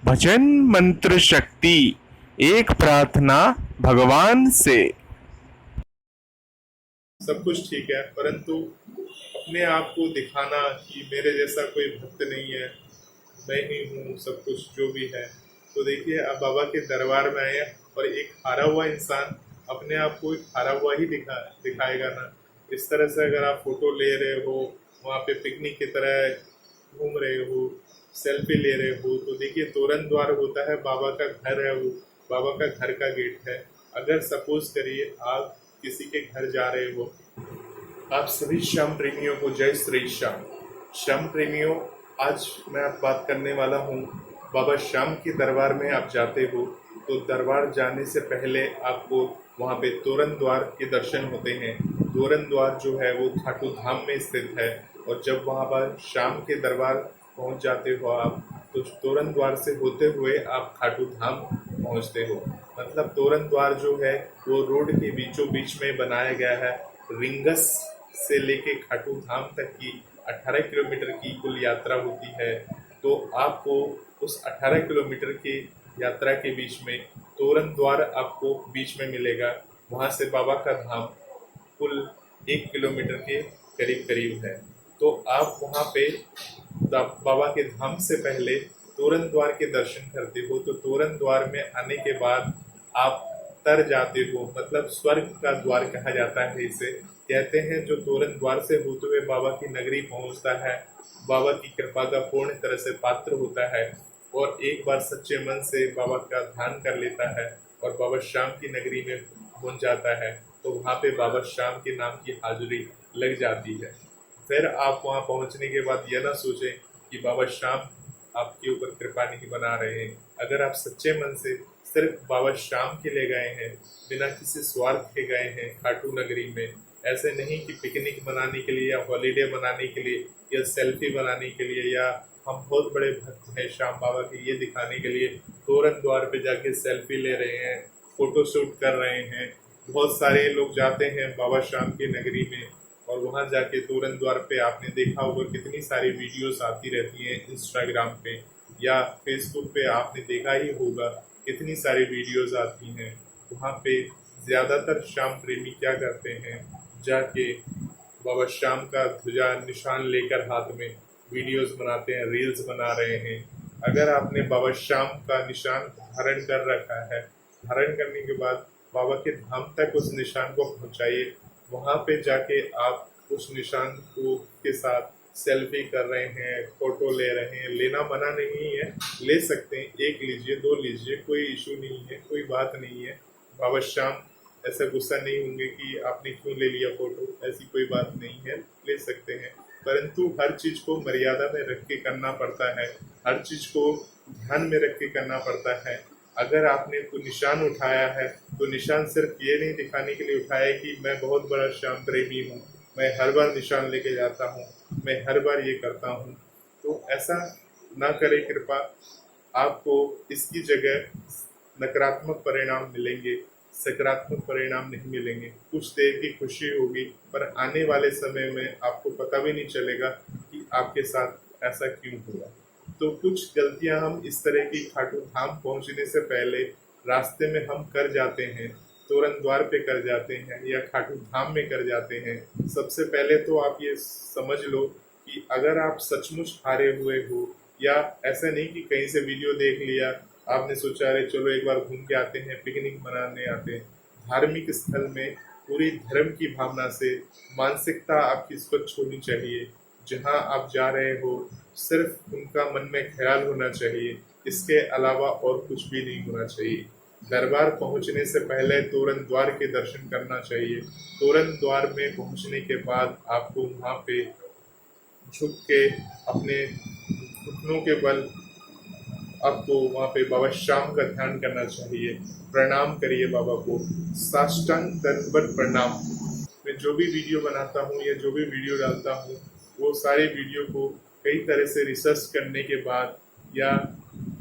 भजन मंत्र शक्ति, एक प्रार्थना भगवान से। सब कुछ ठीक है, परंतु अपने आप को दिखाना कि मेरे जैसा कोई भक्त नहीं है, मैं ही हूँ सब कुछ जो भी है। तो देखिए, अब बाबा के दरबार में आए और एक हारा हुआ इंसान अपने आप को एक हारा हुआ ही दिखाएगा ना। इस तरह से अगर आप फोटो ले रहे हो, वहाँ पे पिकनिक की तरह घूम रहे हो, सेल्फी ले रहे हो, तो देखिए तोरण द्वार होता है, बाबा का घर है वो, बाबा का घर का गेट है। अगर सपोज करिए आप किसी के घर जा रहे हो, आप सभी श्याम प्रेमियों को जय श्री श्याम। श्याम प्रेमियों, आज मैं आप बात करने वाला हूँ, बाबा श्याम के दरबार में आप जाते हो तो दरबार जाने से पहले आपको वहाँ पे तोरण द्वार के दर्शन होते हैं। तोरण द्वार जो है वो खाटू धाम में स्थित है, और जब वहाँ पर श्याम के दरबार पहुँच जाते हो आप, तो तोरण द्वार से होते हुए आप खाटू धाम पहुँचते हो। मतलब तोरण द्वार जो है वो रोड के बीचों बीच में बनाया गया है। रिंगस से लेके खाटू धाम तक की 18 किलोमीटर की कुल यात्रा होती है। तो आपको उस 18 किलोमीटर की यात्रा के बीच में तोरण द्वार आपको बीच में मिलेगा। वहाँ से बाबा का धाम कुल 1 किलोमीटर के करीब करीब है। तो आप वहाँ पे बाबा के धाम से पहले तोरण द्वार के दर्शन करते हो, तो तोरण द्वार में आने के बाद आप तर जाते हो, मतलब स्वर्ग का द्वार कहा जाता है इसे। कहते हैं जो तोरण द्वार से होते हुए बाबा की नगरी पहुंचता है, बाबा की कृपा का पूर्ण तरह से पात्र होता है, और एक बार सच्चे मन से बाबा का ध्यान कर लेता है और बाबा श्याम की नगरी में पहुंच जाता है, तो वहाँ पे बाबा श्याम के नाम की हाजिरी लग जाती है। फिर आप वहाँ पहुँचने के बाद यह ना सोचें कि बाबा श्याम आपके ऊपर कृपा नहीं बना रहे हैं। अगर आप सच्चे मन से सिर्फ बाबा श्याम के लिए गए हैं, बिना किसी स्वार्थ के गए हैं खाटू नगरी में, ऐसे नहीं कि पिकनिक मनाने के लिए या हॉलीडे मनाने के लिए या सेल्फी बनाने के लिए या हम बहुत बड़े भक्त हैं श्याम बाबा के ये दिखाने के लिए तोरण द्वार पे जाके सेल्फी ले रहे हैं, फोटो शूट कर रहे हैं। बहुत सारे लोग जाते हैं बाबा श्याम की नगरी में, और वहां जाके तोरण द्वार पे आपने देखा होगा कितनी सारी वीडियोस आती रहती हैं इंस्टाग्राम पे या फेसबुक पे, आपने देखा ही होगा कितनी सारी वीडियोस आती हैं। वहाँ पे ज़्यादातर श्याम प्रेमी क्या करते हैं, जाके बाबा श्याम का ध्वजा निशान लेकर हाथ में वीडियोस बनाते हैं, रील्स बना रहे हैं। अगर आपने बाबा श्याम का निशान धारण कर रखा है, धारण करने के बाद बाबा के धाम तक उस निशान को पहुंचाइए। वहां पे जाके आप उस निशान को के साथ सेल्फी कर रहे हैं, फोटो ले रहे हैं, लेना मना नहीं है, ले सकते हैं, एक लीजिए, दो लीजिए, कोई इशू नहीं है, कोई बात नहीं है। बाबा श्याम ऐसा गुस्सा नहीं होंगे कि आपने क्यों ले लिया फोटो, ऐसी कोई बात नहीं है, ले सकते हैं। परंतु हर चीज को मर्यादा में रख के करना पड़ता है, हर चीज को ध्यान में रख के करना पड़ता है। अगर आपने कोई निशान उठाया है तो निशान सिर्फ ये नहीं दिखाने के लिए उठाया है कि मैं बहुत बड़ा श्याम प्रेमी हूँ, मैं हर बार निशान लेके जाता हूँ, मैं हर बार ये करता हूँ। तो ऐसा ना करे कृपा, आपको इसकी जगह नकारात्मक परिणाम मिलेंगे, सकारात्मक परिणाम नहीं मिलेंगे। कुछ देर की खुशी होगी, पर आने वाले समय में आपको पता भी नहीं चलेगा कि आपके साथ ऐसा क्यों हुआ। तो कुछ गलतियां हम इस तरह की खाटू धाम पहुंचने से पहले रास्ते में हम कर जाते हैं, तोरण द्वार पे कर जाते हैं या खाटू धाम में कर जाते हैं। सबसे पहले तो आप ये समझ लो कि अगर आप सचमुच हारे हुए हो, या ऐसा नहीं कि कहीं से वीडियो देख लिया, आपने सोचा अरे चलो एक बार घूम के आते हैं, पिकनिक मनाने आते हैं। धार्मिक स्थल में पूरी धर्म की भावना से मानसिकता आपकी स्वच्छ होनी चाहिए। जहाँ आप जा रहे हो सिर्फ उनका मन में ख्याल होना चाहिए, इसके अलावा और कुछ भी नहीं होना चाहिए। दरबार पहुंचने से पहले तोरण द्वार के दर्शन करना चाहिए। तोरण द्वार में पहुंचने के बाद आपको वहाँ पे झुक के अपने घुटनों के बल आपको वहाँ पे बाबा श्याम का ध्यान करना चाहिए। प्रणाम करिए बाबा को, साष्टांग दंडवत प्रणाम। मैं जो भी वीडियो बनाता हूँ या जो भी वीडियो डालता हूँ, वो सारे वीडियो को कई तरह से रिसर्च करने के बाद, या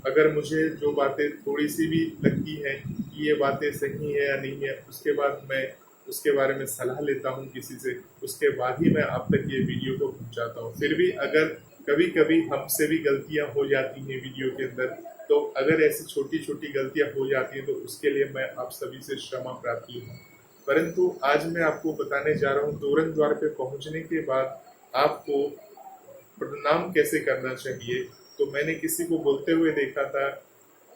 अगर मुझे जो बातें थोड़ी सी भी लगती हैं कि ये बातें सही है या नहीं है, उसके बाद मैं उसके बारे में सलाह लेता हूँ किसी से, उसके बाद ही मैं आप तक ये वीडियो को पहुँचाता हूँ। फिर भी अगर कभी कभी हमसे भी गलतियां हो जाती हैं वीडियो के अंदर, तो अगर ऐसी छोटी छोटी गलतियां हो जाती हैं तो उसके लिए मैं आप सभी से क्षमा प्रार्थी हूँ। परंतु आज मैं आपको बताने जा रहा हूँ तोरण द्वार पे पहुंचने के बाद आपको प्रणाम कैसे करना चाहिए। तो मैंने किसी को बोलते हुए देखा था,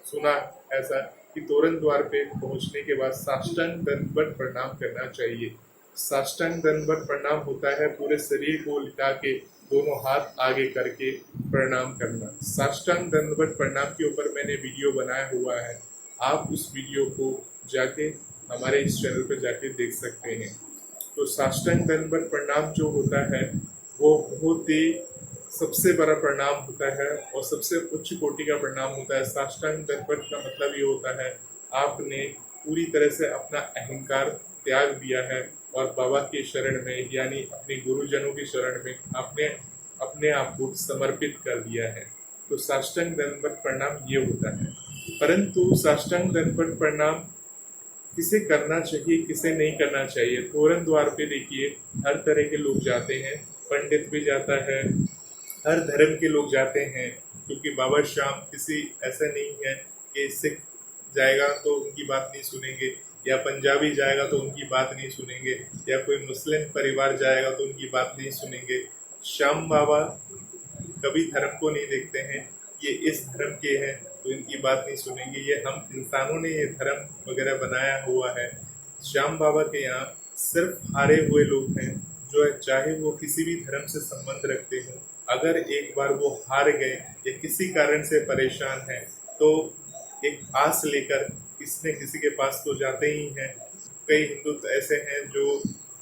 सुना ऐसा कि तोरण द्वार पे पहुंचने के बाद साष्टांग दंडवत प्रणाम करना चाहिए। साष्टांग दंडवत प्रणाम होता है पूरे शरीर को लिटा के दोनों हाथ आगे करके प्रणाम करना। साष्टांग दंडवत प्रणाम के ऊपर मैंने वीडियो बनाया हुआ है, आप उस वीडियो को जाके हमारे इस चैनल पे जाके देख सकते हैं। तो साष्टांग दंडवत प्रणाम जो होता है वो बहुत ही सबसे बड़ा प्रणाम होता है और सबसे उच्च कोटि का प्रणाम होता है। साष्टांग दंडवत का मतलब ये होता है आपने पूरी तरह से अपना अहंकार त्याग दिया है और बाबा के शरण में यानी अपने गुरुजनों की शरण में आपने अपने आप को समर्पित कर दिया है। तो साष्टांग दंडवत प्रणाम ये होता है। परंतु साष्टांग दंडवत प्रणाम किसे करना चाहिए किसे नहीं करना चाहिए। तोरण द्वार पे देखिए हर तरह के लोग जाते हैं, पंडित भी जाता है, हर धर्म के लोग जाते हैं, क्योंकि बाबा श्याम किसी ऐसा नहीं है कि सिख जाएगा तो उनकी बात नहीं सुनेंगे या पंजाबी जाएगा तो उनकी बात नहीं सुनेंगे या कोई मुस्लिम परिवार जाएगा तो उनकी बात नहीं सुनेंगे। श्याम बाबा कभी धर्म को नहीं देखते हैं, ये इस धर्म के हैं तो इनकी बात नहीं सुनेंगे, ये हम इंसानों ने ये धर्म वगैरह बनाया हुआ है। श्याम बाबा के यहाँ सिर्फ हारे हुए लोग हैं, जो है चाहे वो किसी भी धर्म से संबंध रखते हो, अगर एक बार वो हार गए या किसी कारण से परेशान है तो एक आस लेकर किसी न किसी के पास तो जाते ही हैं। कई हिंदू तो ऐसे हैं जो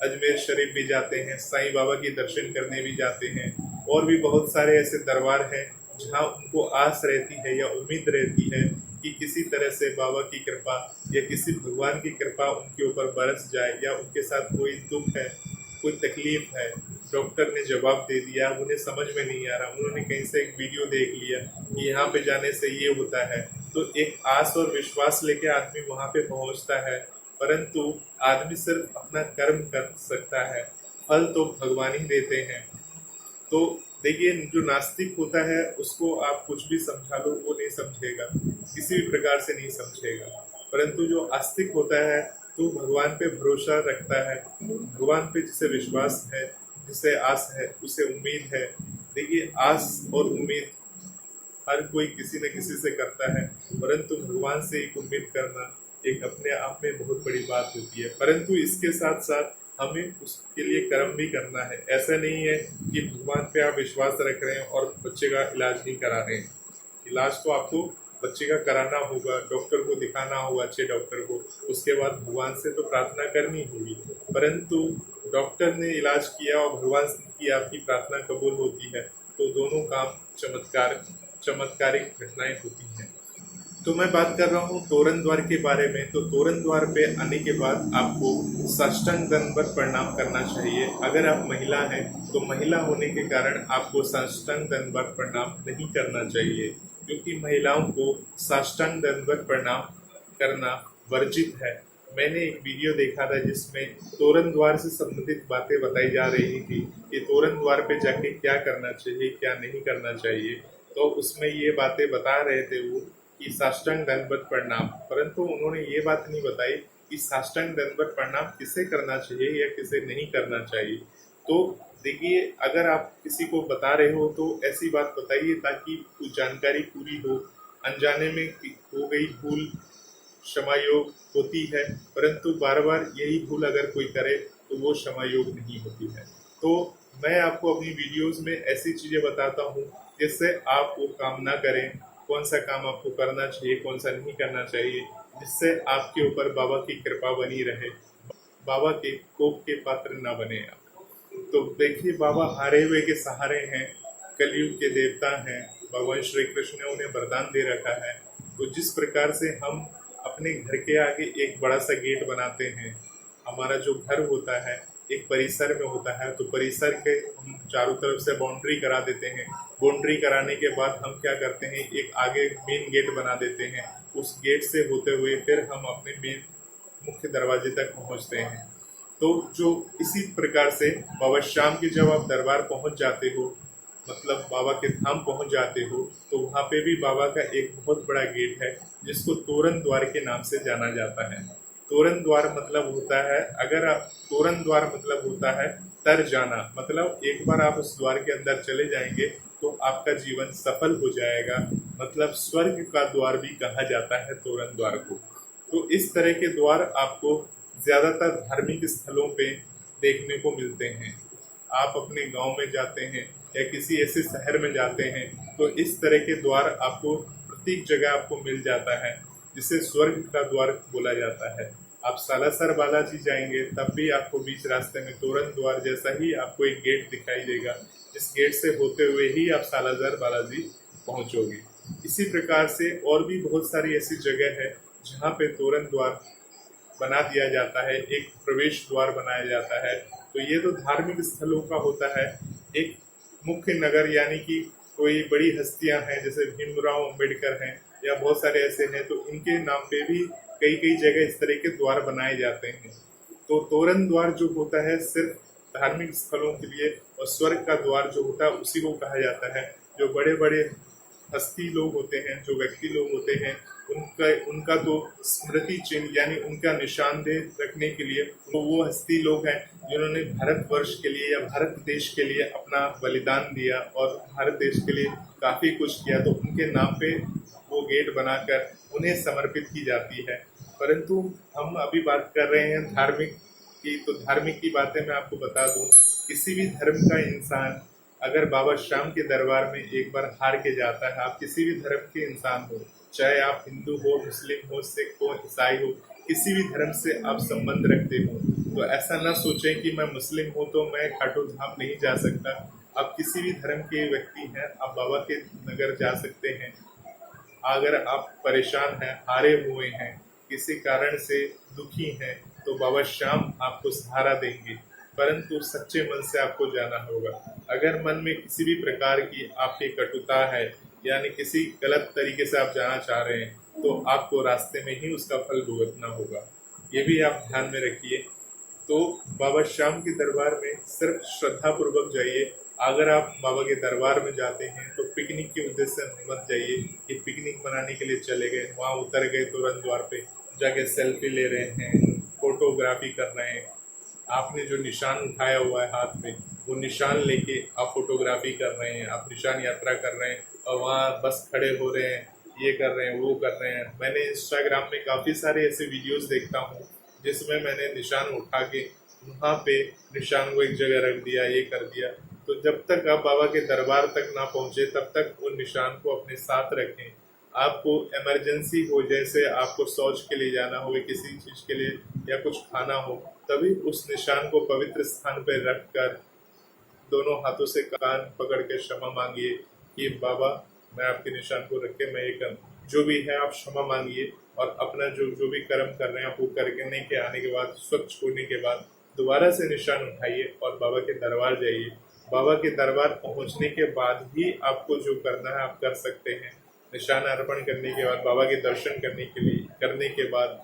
अजमेर शरीफ भी जाते हैं, साईं बाबा के दर्शन करने भी जाते हैं, और भी बहुत सारे ऐसे दरबार हैं जहाँ उनको आस रहती है या उम्मीद रहती है कि किसी तरह से बाबा की कृपा या किसी भगवान की कृपा उनके ऊपर बरस जाए या उनके साथ कोई दुख है, कोई तकलीफ है, डॉक्टर ने जवाब दे दिया, उन्हें समझ में नहीं आ रहा, उन्होंने कहीं से एक वीडियो देख लिया कि यहाँ पे जाने से ये होता है, तो एक आस और विश्वास लेके आदमी वहां पे पहुंचता है। परंतु आदमी सिर्फ अपना कर्म कर सकता है, फल तो भगवान ही देते हैं। तो देखिए जो नास्तिक होता है उसको आप कुछ भी समझा लो वो नहीं समझेगा, किसी भी प्रकार से नहीं समझेगा। परंतु जो आस्तिक होता है तो भगवान पे भरोसा रखता है, भगवान पे जिसे विश्वास है, जिसे आस है, उसे उम्मीद है। देखिए आस और उम्मीद हर कोई किसी न किसी से करता है, परंतु भगवान से एक उम्मीद करना एक अपने आप में बहुत बड़ी बात होती है। परंतु इसके साथ साथ हमें उसके लिए कर्म भी करना है। ऐसा नहीं है कि भगवान पे आप विश्वास रख रहे हैं और बच्चे का इलाज नहीं करा रहे हैं। इलाज तो आपको बच्चे का कराना होगा, डॉक्टर को दिखाना होगा, अच्छे डॉक्टर को, उसके बाद भगवान से तो प्रार्थना करनी होगी। परंतु डॉक्टर ने इलाज किया और भगवान की आपकी प्रार्थना कबूल होती है तो दोनों काम चमत्कारिक घटनाएं होती हैं। तो मैं बात कर रहा हूँ तोरण द्वार के बारे में। तो तोरण द्वार पे आने के बाद आपको साष्टांग दंडवत प्रणाम करना चाहिए। अगर आप महिला हैं तो महिला होने के कारण आपको साष्टांग दंडवत प्रणाम नहीं करना चाहिए, क्योंकि महिलाओं को साष्टांग दंडवत प्रणाम करना वर्जित है। मैंने एक वीडियो देखा था जिसमें तोरण द्वार से संबंधित बातें बताई जा रही थी कि तोरण द्वार पे जाके क्या करना चाहिए क्या नहीं करना चाहिए। तो उसमें ये बातें बता रहे थे वो कि साष्टांग दंडवत प्रणाम, परंतु उन्होंने ये बात नहीं बताई कि साष्टांग दंडवत प्रणाम किसे करना चाहिए या किसे नहीं करना चाहिए। तो देखिए अगर आप किसी को बता रहे हो तो ऐसी बात बताइए ताकि कुछ जानकारी पूरी हो। अनजाने में हो गई भूल क्षमा योग होती है, परंतु बार बार यही भूल अगर कोई करे तो वो क्षमा योग नहीं होती है। तो मैं आपको अपनी वीडियोस में ऐसी चीजें बताता हूँ जिससे आप वो काम ना करें, कौन सा काम आपको करना चाहिए कौन सा नहीं करना चाहिए, जिससे आपके ऊपर बाबा की कृपा बनी रहे, बाबा के कोप के पात्र ना बने आप। तो देखिए बाबा हारे हुए के सहारे हैं, कलयुग के देवता हैं, भगवान श्री कृष्ण ने उन्हें वरदान दे रखा है। तो जिस प्रकार से हम अपने घर के आगे एक बड़ा सा गेट बनाते हैं, हमारा जो घर होता है एक परिसर में होता है, तो परिसर के हम चारों तरफ से बाउंड्री करा देते हैं। बाउंड्री कराने के बाद हम क्या करते हैं, एक आगे मेन गेट बना देते हैं। उस गेट से होते हुए फिर हम अपने मेन मुख्य दरवाजे तक पहुंचते हैं। तो जो इसी प्रकार से बाबा श्याम के जब आप दरबार पहुंच जाते हो मतलब बाबा के धाम पहुंच जाते हो तो वहां पे भी बाबा का एक बहुत बड़ा गेट है जिसको तोरण द्वार के नाम से जाना जाता है। तोरण द्वार मतलब होता है, अगर आप तोरण द्वार मतलब होता है तर जाना, मतलब एक बार आप उस द्वार के अंदर चले जाएंगे तो आपका जीवन सफल हो जाएगा। मतलब स्वर्ग का द्वार भी कहा जाता है तोरण द्वार को। तो इस तरह के द्वार आपको ज्यादातर धार्मिक स्थलों पे देखने को मिलते हैं। आप अपने गांव में जाते हैं या किसी ऐसे शहर में जाते हैं तो इस तरह के द्वार आपको प्रत्येक जगह आपको मिल जाता है, जिसे स्वर्ग का द्वार बोला जाता है। आप सालासर बालाजी जाएंगे तब भी आपको बीच रास्ते में तोरण द्वार जैसा ही आपको एक गेट दिखाई देगा। इस गेट से होते हुए ही आप सालासर बालाजी पहुंचोगे। इसी प्रकार से और भी बहुत सारी ऐसी जगह है जहाँ पे तोरण द्वार बना दिया जाता है, एक प्रवेश द्वार बनाया जाता है। तो ये तो धार्मिक स्थलों का होता है। एक मुख्य नगर यानी कि कोई बड़ी हस्तियां हैं जैसे भीमराव अंबेडकर हैं या बहुत सारे ऐसे हैं, तो इनके नाम पे भी कई कई जगह इस तरह के द्वार बनाए जाते हैं। तो तोरण द्वार जो होता है सिर्फ धार्मिक स्थलों के लिए, और स्वर्ग का द्वार जो होता है उसी को कहा जाता है। जो बड़े बड़े हस्ती लोग होते हैं, जो व्यक्ति लोग होते हैं, उनका उनका तो स्मृति चिन्ह यानी उनका निशानदेह रखने के लिए तो वो हस्ती लोग हैं जिन्होंने भारतवर्ष के लिए या भारत देश के लिए अपना बलिदान दिया और भारत देश के लिए काफी कुछ किया, तो उनके नाम पे वो गेट बनाकर उन्हें समर्पित की जाती है। परंतु हम अभी बात कर रहे हैं धार्मिक की, तो धार्मिक की बातें मैं आपको बता दूं, किसी भी धर्म का इंसान अगर बाबा श्याम के दरबार में एक बार हार के जाता है, आप किसी भी धर्म के इंसान हो, चाहे आप हिंदू हो, मुस्लिम हो, सिख हो, ईसाई हो, किसी भी धर्म से आप संबंध रखते हो, तो ऐसा ना सोचें कि मैं मुस्लिम हूँ तो मैं खाटू धाम नहीं जा सकता। आप किसी भी धर्म के व्यक्ति हैं, आप बाबा के नगर जा सकते हैं। अगर आप परेशान हैं, हारे हुए हैं, किसी कारण से दुखी हैं, तो बाबा श्याम आपको सहारा देंगे। परंतु सच्चे मन से आपको जाना होगा। अगर मन में किसी भी प्रकार की आपकी कटुता है यानी किसी गलत तरीके से आप जाना चाह रहे हैं, तो आपको रास्ते में ही उसका फल भुगतना होगा। ये भी आप ध्यान में रखिए। तो बाबा श्याम के दरबार में सिर्फ श्रद्धा पूर्वक जाइए। अगर आप बाबा के दरबार में जाते हैं तो पिकनिक के उद्देश्य से मत जाइए कि पिकनिक मनाने के लिए चले गए, वहां उतर गए तुरंत द्वार पे जाके सेल्फी ले रहे हैं, फोटोग्राफी कर रहे हैं। आपने जो निशान उठाया हुआ है हाथ में, वो निशान लेके आप फोटोग्राफी कर रहे हैं, आप निशान यात्रा कर रहे हैं और वहाँ बस खड़े हो रहे हैं, ये कर रहे हैं, वो कर रहे हैं। मैंने इंस्टाग्राम में काफ़ी सारे ऐसे वीडियोस देखता हूँ जिसमें मैंने निशान उठा के वहाँ पे निशान को एक जगह रख दिया, ये कर दिया। तो जब तक आप बाबा के दरबार तक ना पहुँचे तब तक वो निशान को अपने साथ रखें। आपको इमरजेंसी हो, जैसे आपको शौच के लिए जाना हो, किसी चीज़ के लिए या कुछ खाना हो, तभी उस निशान को पवित्र स्थान पर रखकर दोनों हाथों से कान पकड़ के क्षमा मांगिए कि बाबा मैं आपके निशान को रख के मैं ये कर, जो भी है आप क्षमा मांगिए और अपना जो जो भी कर्म कर रहे हैं आप वो करने के आने के बाद, स्वच्छ होने के बाद दोबारा से निशान उठाइए और बाबा के दरबार जाइए। बाबा के दरबार पहुंचने के बाद ही आपको जो करना है आप कर सकते हैं। निशान अर्पण करने के बाद, बाबा के दर्शन करने के बाद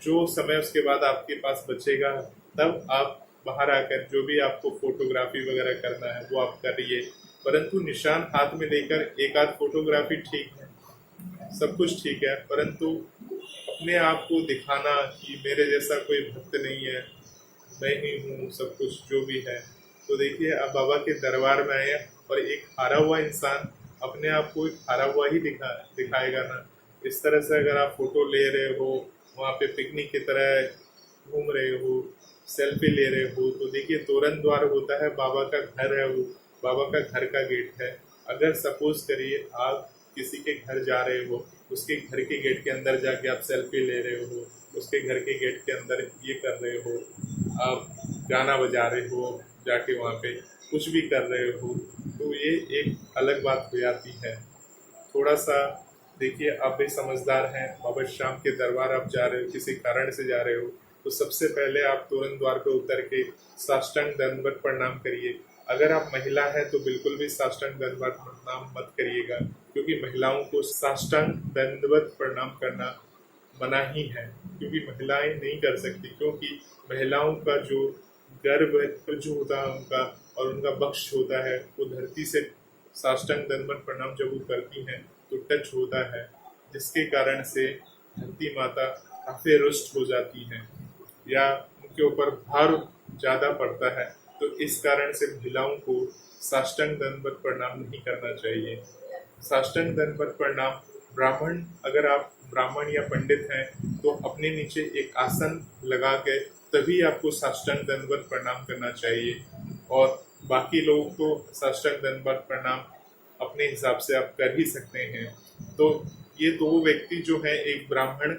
जो समय उसके बाद आपके पास बचेगा, तब आप बाहर आकर जो भी आपको फोटोग्राफी वगैरह करना है वो आप करिए। परंतु निशान हाथ में लेकर एक आध फोटोग्राफी ठीक है, सब कुछ ठीक है, परंतु अपने आप को दिखाना कि मेरे जैसा कोई भक्त नहीं है, मैं ही हूँ सब कुछ जो भी है। तो देखिए आप बाबा के दरबार में आए और एक हारा हुआ इंसान अपने आप को एक हारा हुआ ही दिखाएगा ना। इस तरह से अगर आप फोटो ले रहे हो, वहाँ पे पिकनिक की तरह घूम रहे हो, सेल्फी ले रहे हो, तो देखिए तोरण द्वार होता है, बाबा का घर है, वो बाबा का घर का गेट है। अगर सपोज करिए आप किसी के घर जा रहे हो, उसके घर के गेट के अंदर जाके आप सेल्फी ले रहे हो, उसके घर के गेट के अंदर ये कर रहे हो, आप गाना बजा रहे हो, जाके वहाँ पे कुछ भी कर रहे हो, तो ये एक अलग बात हो जाती है। थोड़ा सा देखिए आप भी समझदार हैं, बाबा श्याम के दरबार आप जा रहे हो, किसी कारण से जा रहे हो, तो सबसे पहले आप तोरण द्वार पे उतर के साष्टांग दंडवत प्रणाम करिए। अगर आप महिला हैं तो बिल्कुल भी साष्टांग दंडवत प्रणाम मत करिएगा, क्योंकि महिलाओं को साष्टांग दंडवत प्रणाम करना मना ही है, क्योंकि महिलाएं नहीं कर सकती, क्योंकि महिलाओं का जो गर्भ जो होता है उनका और उनका बक्ष होता है वो धरती से साष्टांग दंडवत प्रणाम जब वो करती हैं तो टच होता है, जिसके कारण से धरती माता काफी रुष्ट हो जाती हैं या उनके ऊपर भार ज्यादा पड़ता है। तो इस कारण से महिलाओं को साष्टांग दंडवत प्रणाम नहीं करना चाहिए। साष्टांग दंडवत प्रणाम ब्राह्मण, अगर आप ब्राह्मण या पंडित हैं तो अपने नीचे एक आसन लगा के तभी आपको साष्टांग दंडवत प्रणाम करना चाहिए, और बाकी लोग तो साष्टांग दंडवत प्रणाम अपने हिसाब से आप कर ही सकते हैं। तो ये दो व्यक्ति जो है, एक ब्राह्मण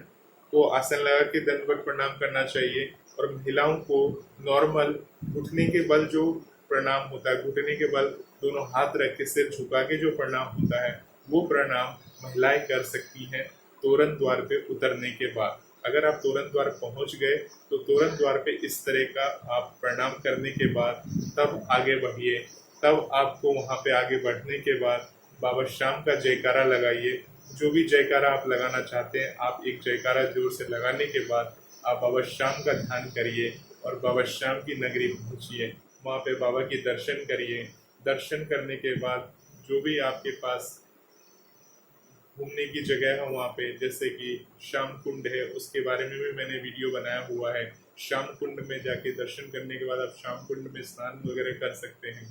को आसन लगा के दंडवत प्रणाम करना चाहिए, और महिलाओं को नॉर्मल घुटने के बल जो प्रणाम होता है, घुटने के बल दोनों हाथ रख के सिर झुका के जो प्रणाम होता है, वो प्रणाम महिलाएं कर सकती हैं तोरण द्वार पे उतरने के बाद। अगर आप तोरण द्वार पहुंच गए तो तोरण द्वार पे इस तरह का आप प्रणाम करने के बाद तब आगे बढ़िए। तब आपको वहां पे आगे बढ़ने के बाद बाबा श्याम का जयकारा लगाइए। जो भी जयकारा आप लगाना चाहते हैं, आप एक जयकारा जोर से लगाने के बाद आप बाबा श्याम का ध्यान करिए और बाबा श्याम की नगरी पहुंचिए। वहाँ पे बाबा की दर्शन करिए। दर्शन करने के बाद जो भी आपके पास घूमने की जगह है वहाँ पे, जैसे कि श्याम कुंड है, उसके बारे में भी मैंने वीडियो बनाया हुआ है। श्याम कुंड में जाके दर्शन करने के बाद आप श्याम कुंड में स्नान वगैरह कर सकते हैं।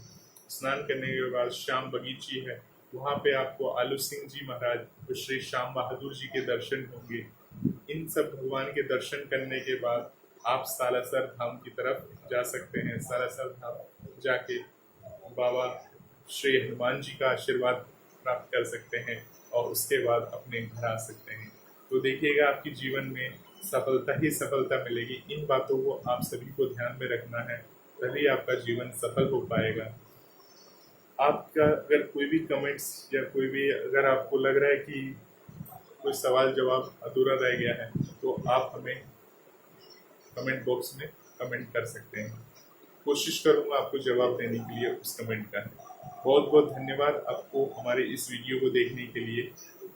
स्नान करने के बाद श्याम बगीची है, वहाँ पे आपको आलू सिंह जी महाराज और श्री श्याम बहादुर जी के दर्शन होंगे। इन सब भगवान के दर्शन करने के बाद आप सालासर धाम की तरफ जा सकते हैं। सालासर धाम जाके बाबा श्री हनुमान जी का आशीर्वाद प्राप्त कर सकते हैं और उसके बाद अपने घर आ सकते हैं। तो देखिएगा, आपके जीवन में सफलता ही सफलता मिलेगी। इन बातों को आप सभी को ध्यान में रखना है, तभी आपका जीवन सफल हो पाएगा। आपका अगर कोई भी कमेंट्स या कोई भी, अगर आपको लग रहा है कि कोई सवाल जवाब अधूरा रह गया है, तो आप हमें कमेंट बॉक्स में कमेंट कर सकते हैं। कोशिश करूंगा आपको जवाब देने के लिए उस कमेंट का। बहुत बहुत धन्यवाद आपको हमारे इस वीडियो को देखने के लिए,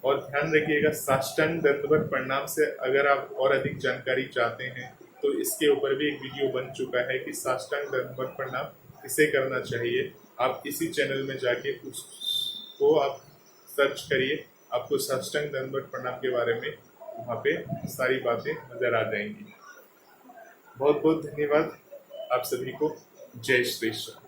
और ध्यान रखिएगा साष्टांग दंडवत प्रणाम से अगर आप और अधिक जानकारी चाहते हैं तो इसके ऊपर भी एक वीडियो बन चुका है कि साष्टांग दंडवत प्रणाम किसे करना चाहिए। आप इसी चैनल में जाके उसको आप सर्च करिए, आपको साष्टांग दंडवत प्रणाम के बारे में वहाँ पे सारी बातें नजर आ जाएंगी। बहुत बहुत धन्यवाद आप सभी को। जय श्री कृष्ण।